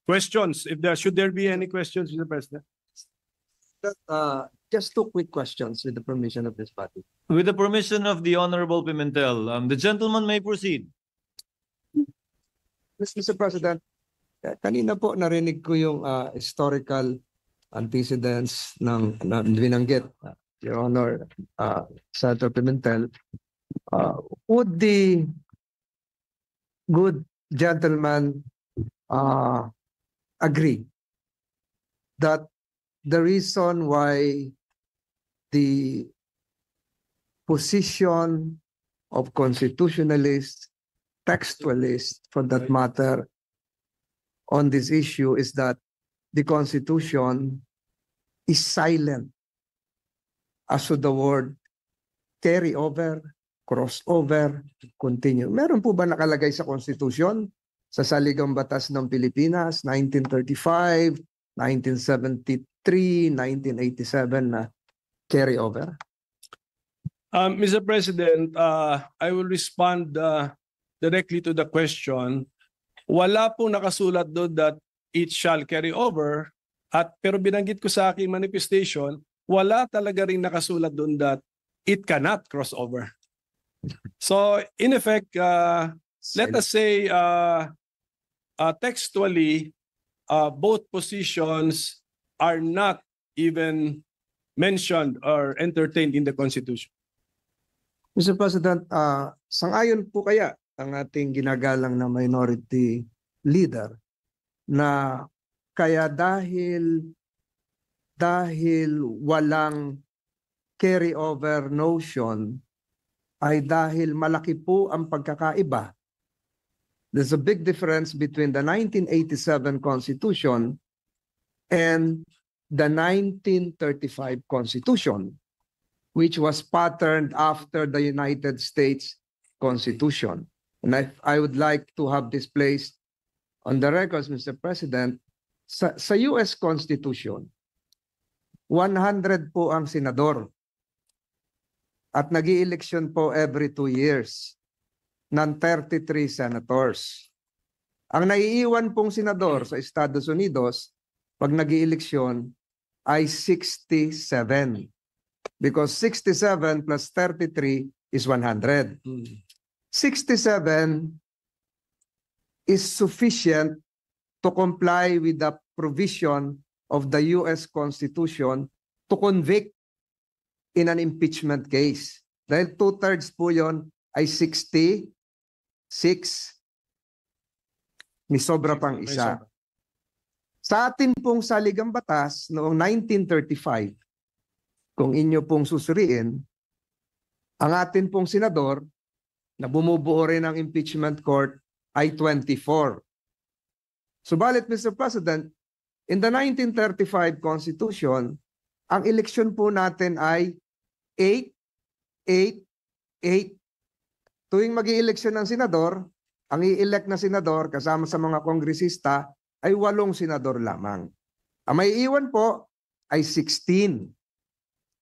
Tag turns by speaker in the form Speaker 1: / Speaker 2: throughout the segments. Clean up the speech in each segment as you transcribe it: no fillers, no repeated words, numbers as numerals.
Speaker 1: Questions? If there should there be any questions, Mr. President?
Speaker 2: Just two quick questions with the permission of this body.
Speaker 3: With the permission of the Honorable Pimentel, the gentleman may proceed.
Speaker 2: Mr. President, kanina po narinig ko yung historical antecedents ng binanggit, Your Honor, Senator Pimentel. Would the good gentleman agree that the reason why the position of constitutionalists, textualists for that matter, on this issue is that the Constitution is silent as to the word carry over, crossover, continue. Meron po ba nakalagay sa Constitution, sa Saligang Batas ng Pilipinas, 1935, 1973, 1987 na carry over?
Speaker 1: Mr. President, I will respond directly to the question. Wala po nakasulat doon that it shall carry over, pero binanggit ko sa aking manifestation, wala talaga rin nakasulat doon that it cannot cross over. So in effect, let us say textually, both positions are not even mentioned or entertained in the Constitution.
Speaker 2: Mr. President, sangayon po kaya ang ating ginagalang na minority leader na kaya dahil walang carry-over notion ay dahil malaki po ang pagkakaiba. There's a big difference between the 1987 Constitution and the 1935 Constitution, which was patterned after the United States Constitution. And I would like to have this placed on the records, Mr. President. Sa US Constitution, 100 po ang senador at nag-i-eleksyon po every 2 years ng 33 senators. Ang naiiwan pong senador sa Estados Unidos pag nag-i-eleksyon ay 67. Because 67 plus 33 is 100. 67 is sufficient to comply with the provision of the US Constitution to convict in an impeachment case. Dahil 2/3 po yun ay 66. May sobra pang isa. Sa atin pong saligang batas noong 1935, kung inyo pong susuriin, ang atin pong senador na bumubuo rin ng impeachment court ay 24. Subalit, Mr. President, in the 1935 Constitution, ang eleksyon po natin ay 8, 8, 8. Tuwing mag-i-eleksyon ng senador, ang i-elect na senador kasama sa mga kongresista ay 8 senador lamang. Ang may iwan po ay 16.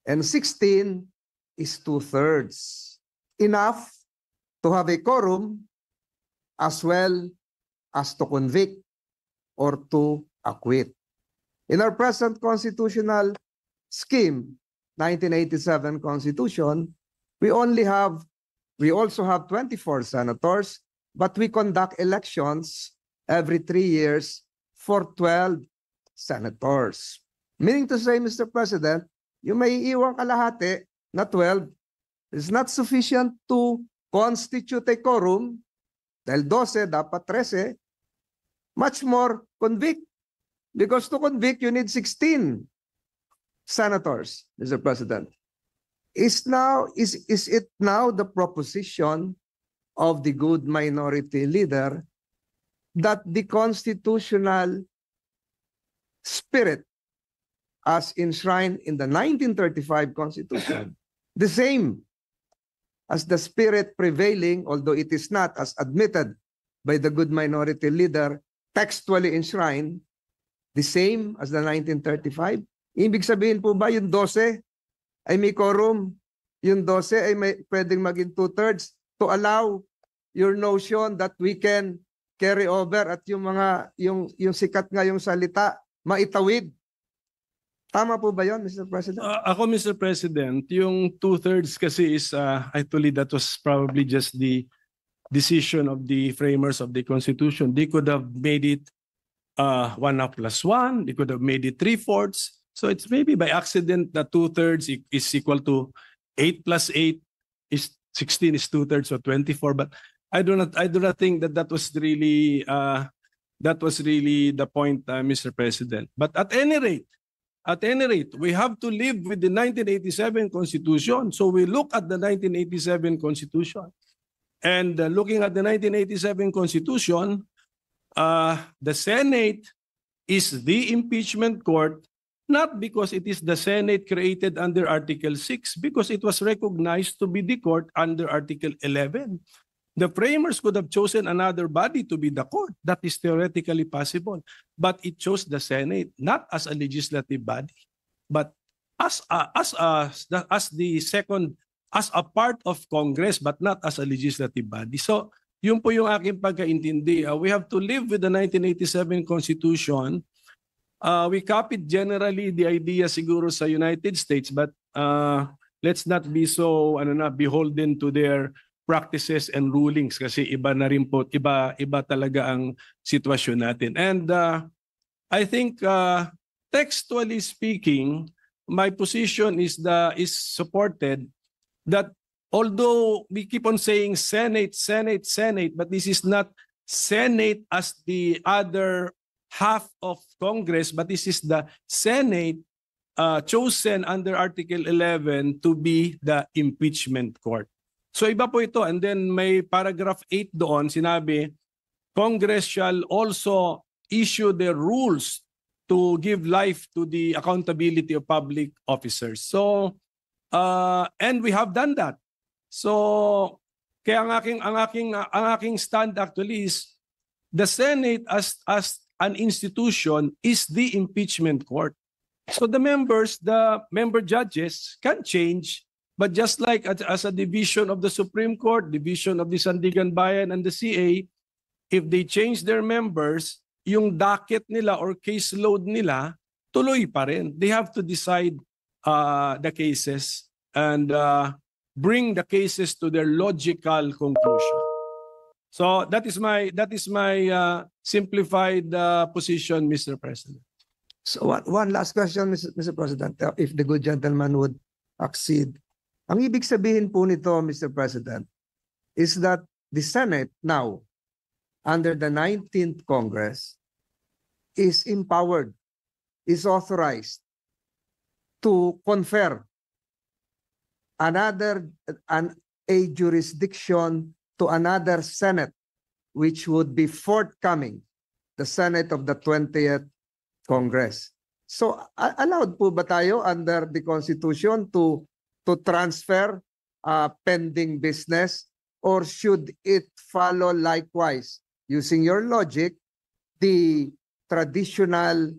Speaker 2: And 16 is 2/3. Enough to have a quorum as well as to convict or to acquit. In our present constitutional scheme, 1987 Constitution, we also have 24 senators, but we conduct elections every 3 years for 12 senators. Meaning to say, Mr. President, yung may iwang kalahati na 12 is not sufficient to constitute a quorum, dahil 12, dapat 13, much more convict. Because to convict, you need 16 senators, Mr. President. Is it now the proposition of the good minority leader that the constitutional spirit as enshrined in the 1935 Constitution, the same as the spirit prevailing, although it is not as admitted by the good minority leader, textually enshrined, the same as the 1935? Ibig sabihin po ba yung 12 ay may quorum? Yung 12 ay pwedeng maging 2/3 to allow your notion that we can carry over at yung mga yung sikat nga yung salita maitawid. Tama po ba 'yon, Mr. President?
Speaker 1: Ako, Mr. President, yung 2/3 kasi is actually that was probably just the decision of the framers of the Constitution. They could have made it 1+1. They could have made it 3/4. So it's maybe by accident that 2/3 is equal to 8 plus 8 is 16 is 2/3, so 24. But I do not think that was really the point, Mr. President. But at any rate, we have to live with the 1987 Constitution. So we look at the 1987 Constitution. And looking at the 1987 Constitution, the Senate is the impeachment court, not because it is the Senate created under Article 6, because it was recognized to be the court under Article 11. The framers could have chosen another body to be the court. That is theoretically possible. But it chose the Senate, not as a legislative body, but as a part of Congress, but not as a legislative body. So, yun po yung aking pagkaintindi. We have to live with the 1987 Constitution. We copied generally the idea siguro sa United States, but let's not be so beholden to their practices and rulings kasi iba na rin po, iba talaga ang sitwasyon natin. And I think textually speaking, my position is supported that although we keep on saying Senate, but this is not Senate as the other half of Congress, but this is the Senate chosen under Article 11 to be the impeachment court. So iba po ito. And then may paragraph 8 doon, sinabi, Congress shall also issue the rules to give life to the accountability of public officers. So, and we have done that. So, kaya ang aking stand actually is the Senate as an institution is the impeachment court. So the member judges can change. But just like as a division of the Supreme Court, division of the Sandigan Bayan and the CA, if they change their members, yung docket nila or caseload nila, tuloy pa rin. They have to decide the cases and bring the cases to their logical conclusion. So that is my simplified position, Mr. President.
Speaker 2: So one last question, Mr. President, if the good gentleman would accede. Ang ibig sabihin po nito, Mr. President, is that the Senate now, under the 19th Congress, is empowered, is authorized to confer a jurisdiction to another Senate, which would be forthcoming, the Senate of the 20th Congress. So, allowed po ba tayo under the Constitution to transfer pending business, or should it follow likewise, using your logic, the traditional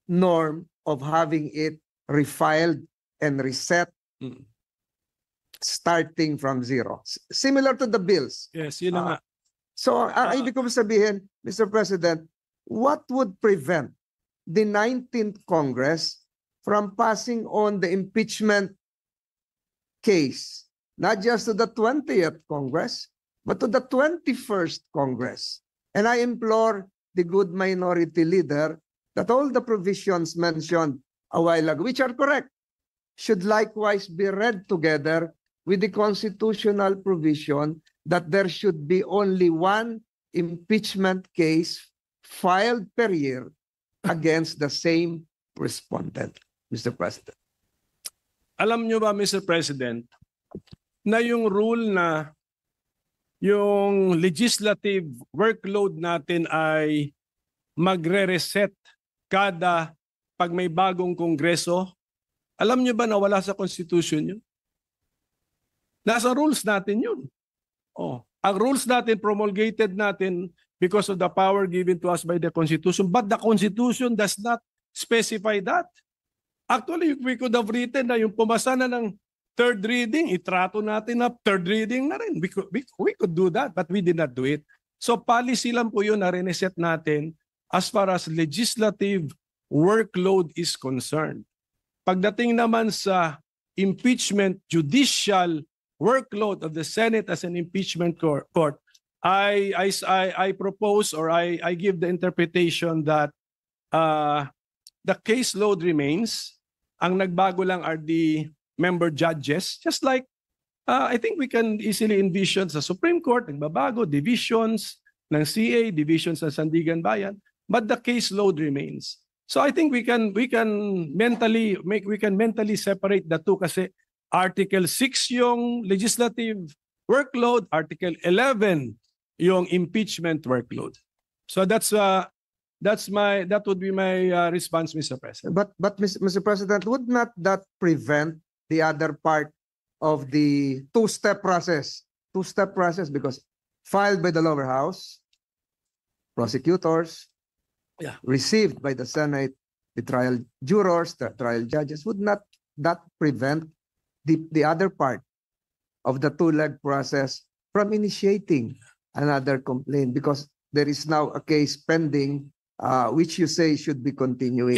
Speaker 2: norm of having it refiled and reset starting from zero? Similar to the bills.
Speaker 1: Yes, yun na nga.
Speaker 2: So, ibig ko sabihin, Mr. President, what would prevent the 19th Congress from passing on the impeachment case, not just to the 20th Congress, but to the 21st Congress? And I implore the good minority leader that all the provisions mentioned a while ago, which are correct, should likewise be read together with the constitutional provision that there should be only one impeachment case filed per year against the same respondent, Mr. President.
Speaker 1: Alam nyo ba, Mr. President, na yung rule na yung legislative workload natin ay magre-reset pag may bagong kongreso? Alam nyo ba na wala sa Constitution yun? Nasa rules natin yun. Ang rules natin, promulgated natin because of the power given to us by the Constitution. But the Constitution does not specify that. Actually, we could have written na yung pumasa na ng third reading, itrato natin na third reading na rin. We could do that, but we did not do it. So policy lang po yun na reset natin as far as legislative workload is concerned. Pagdating naman sa impeachment judicial workload of the Senate as an impeachment court, I propose or I give the interpretation that the caseload remains. Ang nagbago lang are the member judges, just like I think we can easily envision sa Supreme Court, nagbabago, divisions ng CA, divisions ng Sandigan Bayan, but the caseload remains. So I think we can mentally separate the two kasi Article 6 yung legislative workload, Article 11 yung impeachment workload. So that would be my response, Mr. President.
Speaker 2: But Mr. President, would not that prevent the other part of the two-step process because filed by the lower house, prosecutors, received by the Senate, the trial jurors, the trial judges, would not that prevent the other part of the two-leg process from initiating another complaint because there is now a case pending which you say should be continuing?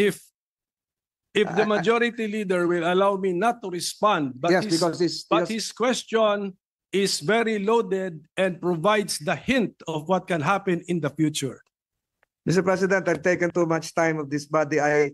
Speaker 1: If the majority leader will allow me not to respond, but,
Speaker 2: yes, because
Speaker 1: his question is very loaded and provides the hint of what can happen in the future.
Speaker 2: Mr. President, I've taken too much time of this body. I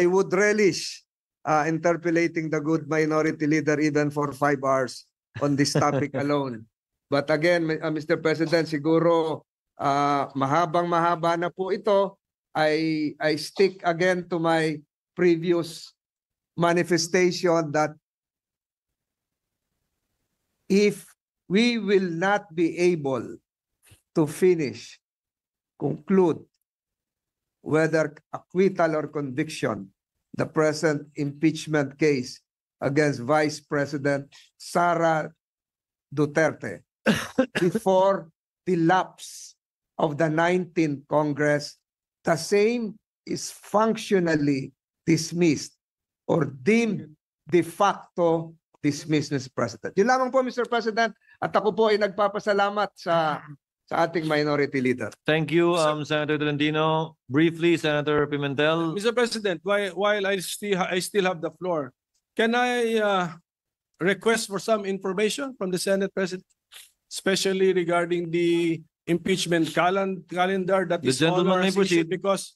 Speaker 2: would relish interpolating the good minority leader even for 5 hours on this topic alone. But again, Mr. President, siguro mahaba na po ito. I stick again to my previous manifestation that if we will not be able to conclude whether acquittal or conviction, the present impeachment case against Vice President Sara Duterte before the lapse of the 19th Congress, the same is functionally dismissed or deemed de facto dismissed, Mr. President. Yun lamang po, Mr. President, at ako po ay nagpapasalamat sa ating minority leader.
Speaker 3: Thank you, Senator Tolentino. Briefly, Senator Pimentel.
Speaker 1: Mr. President, while I still have the floor, can I request for some information from the Senate President, especially regarding the impeachment calendar that
Speaker 3: The
Speaker 1: is
Speaker 3: gentleman may proceed.
Speaker 1: because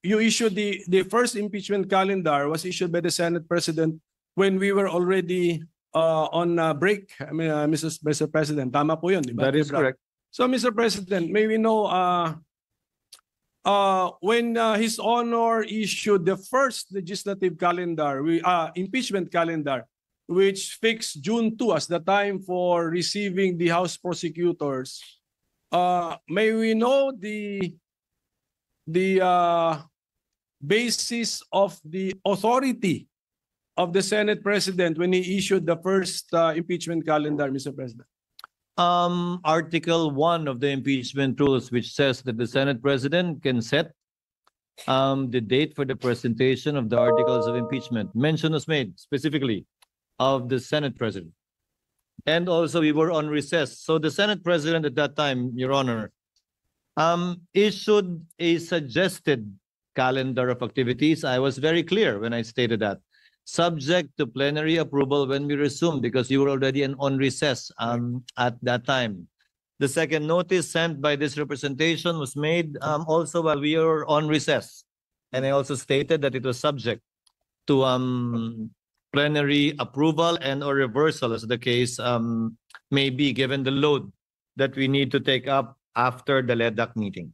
Speaker 1: you issued the first impeachment calendar was issued by the Senate President when we were already on break. I mean, Mr. President, tama po yun, di ba?
Speaker 3: That is correct.
Speaker 1: So, Mr. President, may we know when His Honor issued the first legislative calendar, impeachment calendar, which fixed June 2 as the time for receiving the House prosecutors, may we know the basis of the authority of the Senate President when he issued the first impeachment calendar, Mr. President?
Speaker 3: Article 1 of the impeachment rules, which says that the Senate President can set the date for the presentation of the articles of impeachment. Mention was made specifically of the Senate President. And also we were on recess. So the Senate President at that time, Your Honor, issued a suggested calendar of activities. I was very clear when I stated that. Subject to plenary approval when we resume, because you were already on recess at that time. The second notice sent by this representation was made also while we were on recess. And I also stated that it was subject to plenary approval and or reversal as the case may be, given the load that we need to take up after the LEDAC meeting.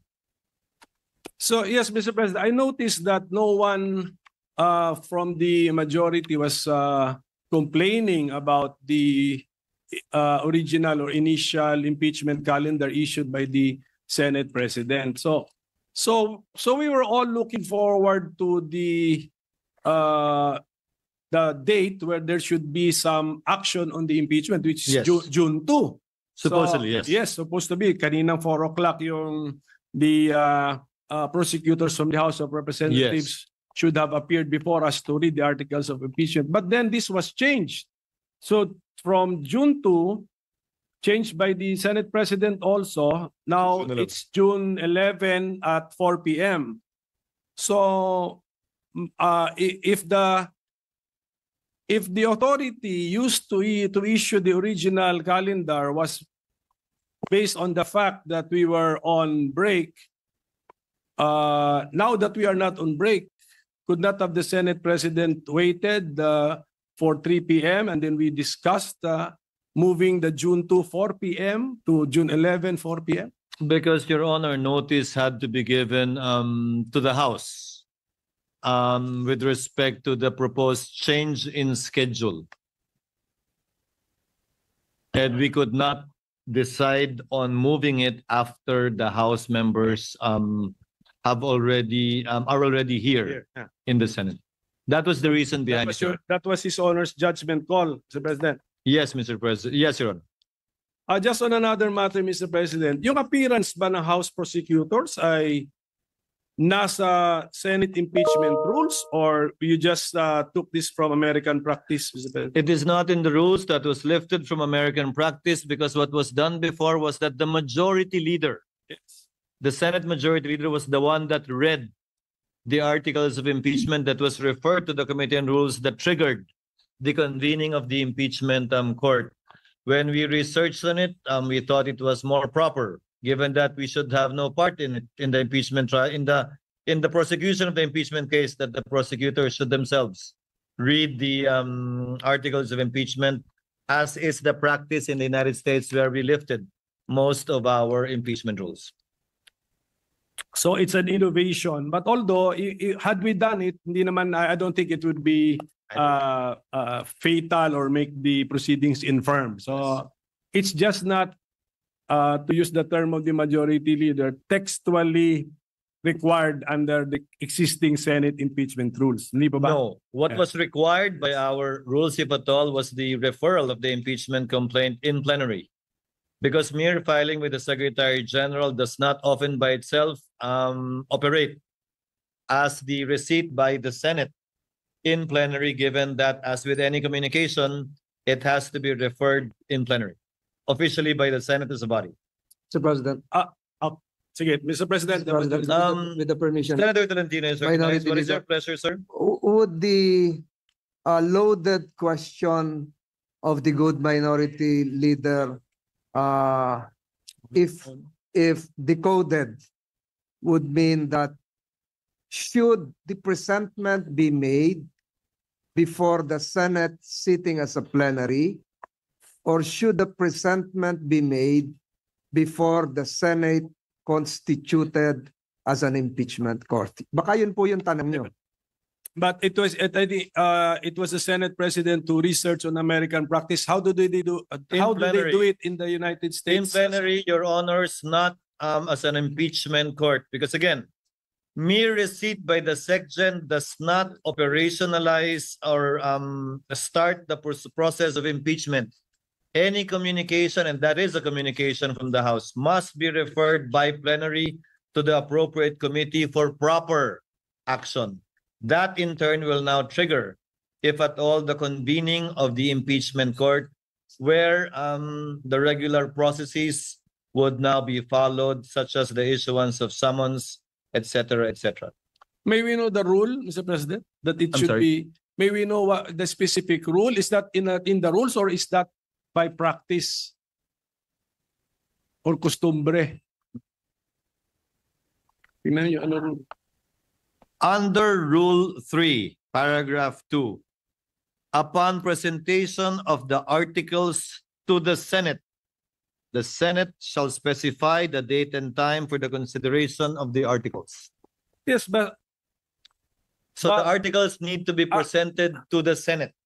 Speaker 1: So, yes, Mr. President, I noticed that no one from the majority was complaining about the original or initial impeachment calendar issued by the Senate President. So we were all looking forward to the date where there should be some action on the impeachment, which is
Speaker 3: Yes.
Speaker 1: June 2.
Speaker 3: Supposedly, yes.
Speaker 1: Yes, supposed to be. Kaninang 4 o'clock yung the prosecutors from the House of Representatives should have appeared before us to read the articles of impeachment. But then this was changed. So from June 2, changed by the Senate President also. Now
Speaker 3: June 11.
Speaker 1: it's June 11 at 4 p.m. So if the authority used to issue the original calendar was based on the fact that we were on break, now that we are not on break, could not have the Senate President waited for 3 p.m. and then we discussed moving the June 2 4 p.m. to June 11 4 p.m.?
Speaker 3: Because, Your Honor, notice had to be given to the House with respect to the proposed change in schedule. And we could not decide on moving it after the House members are already here in the Senate. That was the reason behind it.
Speaker 1: That was His Honor's judgment call, Mr. President.
Speaker 3: Yes, Mr. President. Yes, Your Honor.
Speaker 1: Just on another matter, Mr. President, yung appearance ba ng House prosecutors ay nasa Senate impeachment rules or you just took this from American practice, Mr. President?
Speaker 3: It is not in the rules. That was lifted from American practice because what was done before was that the majority leader,
Speaker 1: Yes.
Speaker 3: the Senate majority leader, was the one that read the articles of impeachment that was referred to the Committee on Rules that triggered the convening of the impeachment court. When we researched on it, we thought it was more proper, given that we should have no part in it, in the impeachment trial, in the prosecution of the impeachment case, that the prosecutors should themselves read the articles of impeachment, as is the practice in the United States, where we lifted most of our impeachment rules.
Speaker 1: So it's an innovation. But although had we done it, hindi naman, I don't think it would be fatal or make the proceedings infirm. So it's just not, to use the term of the majority leader, textually required under the existing Senate impeachment rules. Hindi pa ba?
Speaker 3: No, what
Speaker 1: Yeah.
Speaker 3: was required by our rules, if at all, was the referral of the impeachment complaint in plenary. Because mere filing with the Secretary General does not often by itself operate as the receipt by the Senate in plenary, given that, as with any communication, it has to be referred in plenary, officially by the Senate as a body.
Speaker 2: Mr. President,
Speaker 1: Sige, Mr. President.
Speaker 2: Mr. President, with the permission,
Speaker 3: Senator Tolentino is recognized.
Speaker 2: Minority
Speaker 3: What is
Speaker 2: Leader.
Speaker 3: your pleasure, sir?
Speaker 2: would the loaded question of the good minority leader, if decoded, would mean that should the presentment be made before the Senate sitting as a plenary, or should the presentment be made before the Senate constituted as an impeachment court? Baka yun po yung tanong nyo.
Speaker 1: But it was the Senate President to research on American practice. How do they do? How do they
Speaker 3: plenary.
Speaker 1: do it in the United
Speaker 3: In
Speaker 1: States?
Speaker 3: plenary, Your Honors, not as an impeachment court. Because again, mere receipt by the SecGen does not operationalize or start the process of impeachment. Any communication, and that is a communication from the House, must be referred by plenary to the appropriate committee for proper action. That in turn will now trigger, if at all, the convening of the impeachment court, where the regular processes would now be followed, such as the issuance of summons, etc., etc.
Speaker 1: May we know the rule, Mr. President, that it
Speaker 3: I'm
Speaker 1: should
Speaker 3: sorry?
Speaker 1: be? May we know what the specific rule is? That in the rules, or is that by practice or costumbre? Tingnan niyo ano rule.
Speaker 3: Under Rule 3, Paragraph 2, upon presentation of the articles to the Senate shall specify the date and time for the consideration of the articles.
Speaker 1: Yes, but
Speaker 3: So the
Speaker 1: But-
Speaker 3: articles need to be presented to the Senate.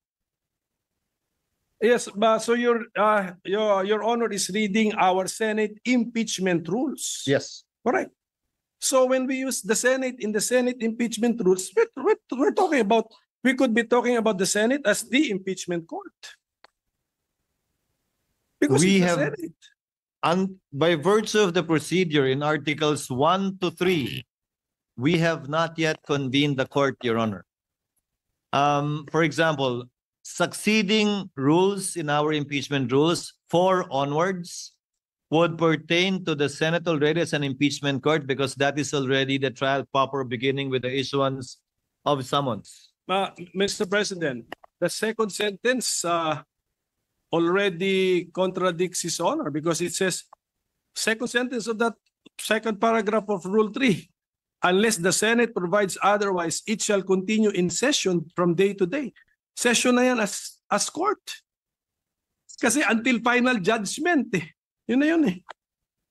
Speaker 1: yes, but so your Honor is reading our Senate impeachment rules.
Speaker 3: Yes.
Speaker 1: Correct. So when we use the Senate in the Senate impeachment rules, we're talking about, we could be talking about the Senate as the impeachment court. Because
Speaker 3: We
Speaker 1: it's the
Speaker 3: have-
Speaker 1: Senate.
Speaker 3: And by virtue of the procedure in Articles 1 to 3, we have not yet convened the court, Your Honor. For example, succeeding rules in our impeachment rules 4 onwards would pertain to the Senate already as an impeachment court because that is already the trial proper beginning with the issuance of summons.
Speaker 1: Mr. President, the second sentence already contradicts His Honor because it says, second sentence of that second paragraph of Rule 3, unless the Senate provides otherwise, it shall continue in session from day to day. Session na yan as court. Kasi until final judgment eh. Yun na yun eh.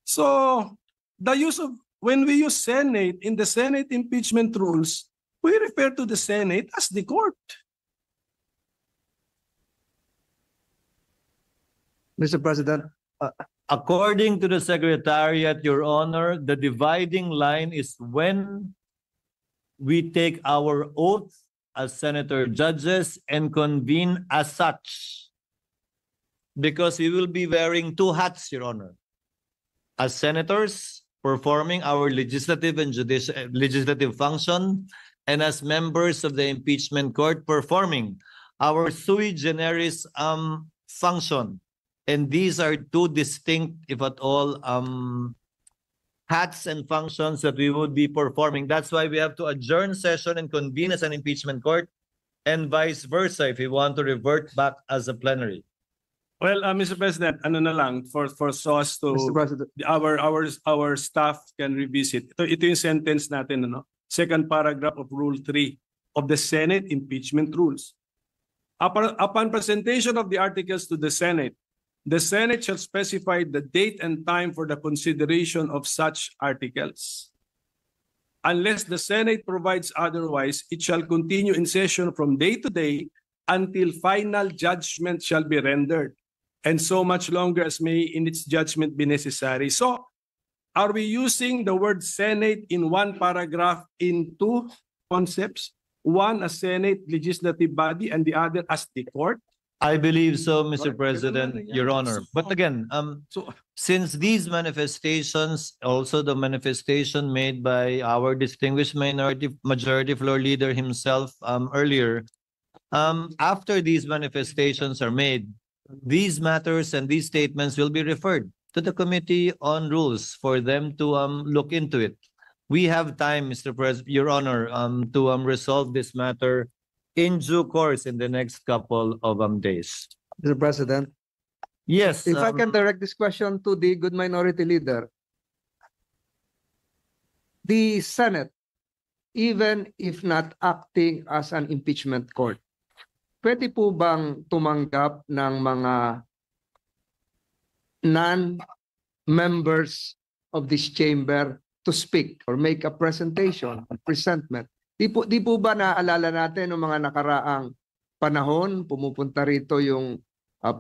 Speaker 1: So, the use of, when we use Senate in the Senate impeachment rules, we refer to the Senate as the court.
Speaker 2: Mr. President,
Speaker 3: According to the Secretariat, Your Honor, the dividing line is when we take our oath as senator judges and convene as such. Because we will be wearing 2 hats, Your Honor. As senators, performing our legislative and legislative function, and as members of the impeachment court, performing our sui generis function. And these are 2 distinct, if at all, hats and functions that we would be performing. That's why we have to adjourn session and convene as an impeachment court, and vice versa if we want to revert back as a plenary.
Speaker 1: Well, Mr. President, ano na lang for so as to
Speaker 2: Mr. President,
Speaker 1: our staff can revisit. Ito yung sentence natin, ano? Second paragraph of Rule 3 of the Senate impeachment rules. Upon presentation of the articles to the Senate shall specify the date and time for the consideration of such articles. Unless the Senate provides otherwise, it shall continue in session from day to day until final judgment shall be rendered, and so much longer as may in its judgment be necessary. So, are we using the word Senate in one paragraph in 2 concepts? One as Senate legislative body and the other as the court?
Speaker 3: I believe so, Mr.
Speaker 1: Right.
Speaker 3: President, Your Honor. But again,
Speaker 1: So,
Speaker 3: since these manifestations, also the manifestation made by our distinguished majority floor leader himself earlier, after these manifestations are made, these matters and these statements will be referred to the Committee on Rules for them to look into it. We have time, Mr. President, Your Honor, to resolve this matter in due course in the next couple of days.
Speaker 2: Mr. President,
Speaker 3: Yes.
Speaker 2: if I can direct this question to the good minority leader, the Senate, even if not acting as an impeachment court, pwede po bang tumanggap ng mga non-members of this chamber to speak or make a presentation, a presentment? Di po ba naaalala natin ng mga nakaraang panahon, pumupunta rito yung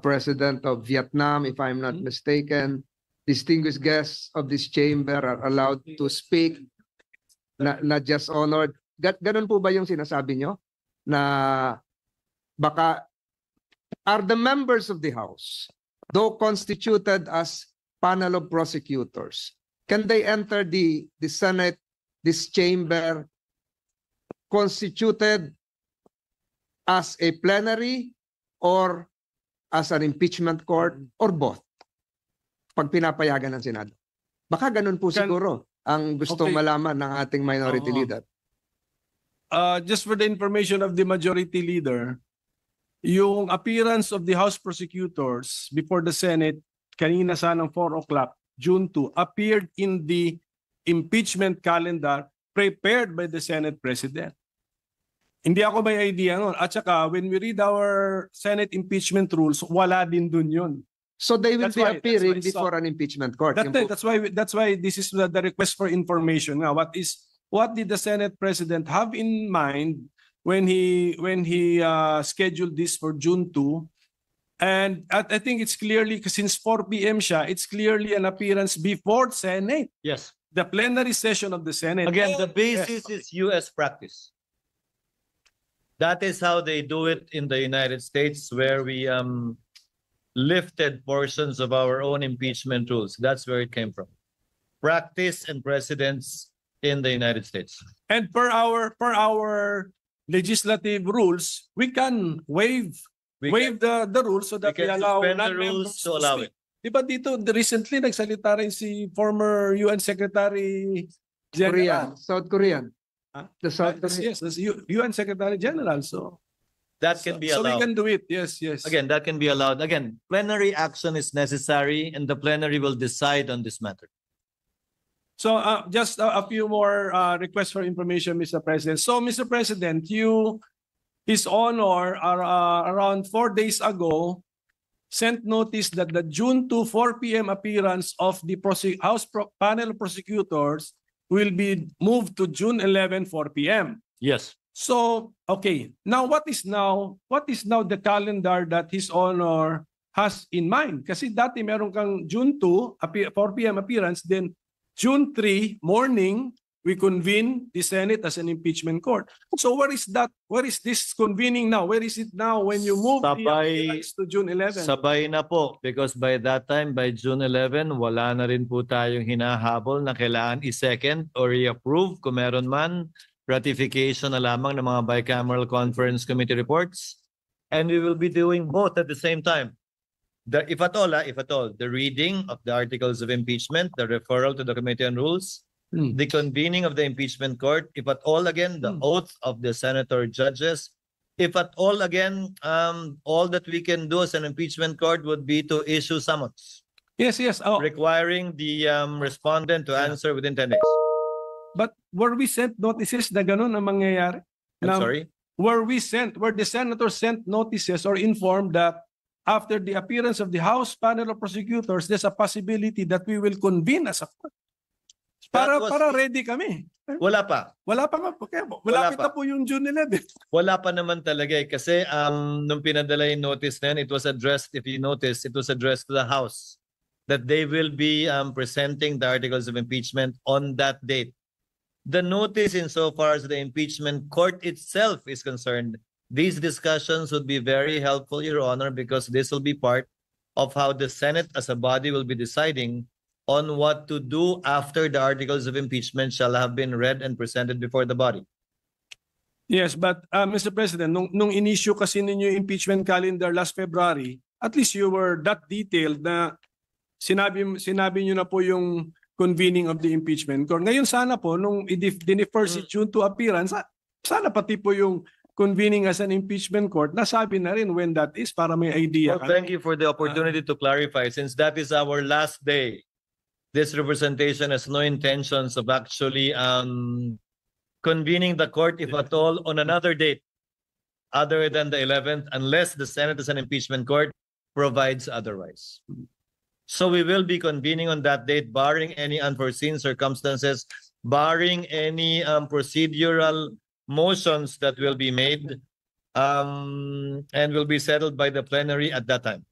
Speaker 2: President of Vietnam, if I'm not mistaken, distinguished guests of this chamber are allowed to speak, not just honored. Ganun po ba yung sinasabi nyo? Na baka are the members of the House, though constituted as panel of prosecutors, can they enter the Senate, this chamber, constituted as a plenary or as an impeachment court or both? Pag pinapayagan ng Senado. Baka ganun po siguro ang gustong
Speaker 1: Okay.
Speaker 2: malaman ng ating minority
Speaker 1: Oo.
Speaker 2: leader.
Speaker 1: just for the information of the majority leader, yung appearance of the House prosecutors before the Senate kanina sanang 4 o'clock, June 2, appeared in the impeachment calendar prepared by the Senate President. Hindi ako may idea nun. At saka, when we read our Senate impeachment rules, wala din dun yun.
Speaker 2: So they will
Speaker 1: That's
Speaker 2: be
Speaker 1: why-
Speaker 2: appearing
Speaker 1: that's why-
Speaker 2: before an impeachment court. Yun po.
Speaker 1: That's why this is the request for information. Now, what did the Senate President have in mind when he scheduled this for June 2? And I think it's clearly, since 4 p.m. siya, it's clearly an appearance before Senate,
Speaker 3: Yes.
Speaker 1: the plenary session of the Senate.
Speaker 3: Again, the
Speaker 1: Yes.
Speaker 3: basis is U.S. practice. That is how they do it in the United States, where we lifted portions of our own impeachment rules. That's where it came from. Practice and precedents in the United States.
Speaker 1: And per our legislative rules, we can waive
Speaker 3: We
Speaker 1: waive the rules so that we
Speaker 3: can
Speaker 1: allow
Speaker 3: suspend the
Speaker 1: non-members
Speaker 3: rules to allow
Speaker 1: speak.
Speaker 3: it.
Speaker 1: Di ba dito, recently nagsalita rin si former UN Secretary
Speaker 2: Korean,
Speaker 1: General.
Speaker 2: South Korean.
Speaker 1: Huh?
Speaker 2: The South Korean.
Speaker 1: Yes, that's UN Secretary General. So
Speaker 3: That can be
Speaker 1: so we
Speaker 3: allowed.
Speaker 1: can do it. Yes, yes.
Speaker 3: Again, that can be allowed. Again, plenary action is necessary and the plenary will decide on this matter.
Speaker 1: So just a few more requests for information, Mr. President. So, Mr. President, His Honor, around 4 days ago, sent notice that the June 2, 4 p.m. appearance of the panel of prosecutors will be moved to June 11, 4 p.m.
Speaker 3: Yes.
Speaker 1: So, okay. Now, what is now the calendar that His Honor has in mind? Kasi dati meron kang June 2, 4 p.m. appearance, then June 3, morning, we convene the Senate as an impeachment court. So where is that? Where is this convening now? Where is it now when you move the appearance to June 11?
Speaker 3: Sabay na po because by that time, by June 11, wala na rin po tayong hinahabol na kailangan i-second or i-approve kung meron man ratification na lamang ng mga bicameral conference committee reports. And we will be doing both at the same time. If at all, the reading of the articles of impeachment, the referral to the Committee on Rules, the convening of the impeachment court, if at all again, the oath of the senator judges, if at all again, all that we can do as an impeachment court would be to issue summons.
Speaker 1: Yes, yes. Oh,
Speaker 3: Requiring the respondent to answer within 10 days.
Speaker 1: but were we sent notices na ganun ang mangyayari?
Speaker 3: I'm
Speaker 1: Na-
Speaker 3: sorry?
Speaker 1: Were the senators sent notices or informed that after the appearance of the House panel of prosecutors, there's a possibility that we will convene as a court?
Speaker 3: That was-
Speaker 1: Para ready kami.
Speaker 3: Wala pa.
Speaker 1: Wala pa nga. Kaya
Speaker 3: Wala
Speaker 1: malapit
Speaker 3: pa.
Speaker 1: na po yung June 11.
Speaker 3: Wala pa naman talaga eh. Kasi nung pinadala yung notice na yun, it was addressed, if you notice, it was addressed to the House that they will be presenting the articles of impeachment on that date. The notice insofar as the impeachment court itself is concerned, these discussions would be very helpful, Your Honor, because this will be part of how the Senate as a body will be deciding on what to do after the articles of impeachment shall have been read and presented before the body.
Speaker 1: Yes, but Mr. President, nung in-issue kasi ninyo yung impeachment calendar last February, at least you were that detailed na sinabi nyo na po yung convening of the impeachment court. Ngayon sana po, nung i-defer si June to appearance, sana pati po yung convening as an impeachment court, nasabi na rin when that is para may idea.
Speaker 3: Well, thank you for the opportunity to clarify. Since that is our last day, this representation has no intentions of actually convening the court, if at all, on another date other than the 11th, unless the Senate as an impeachment court provides otherwise. So we will be convening on that date, barring any unforeseen circumstances, barring any procedural motions that will be made and will be settled by the plenary at that time.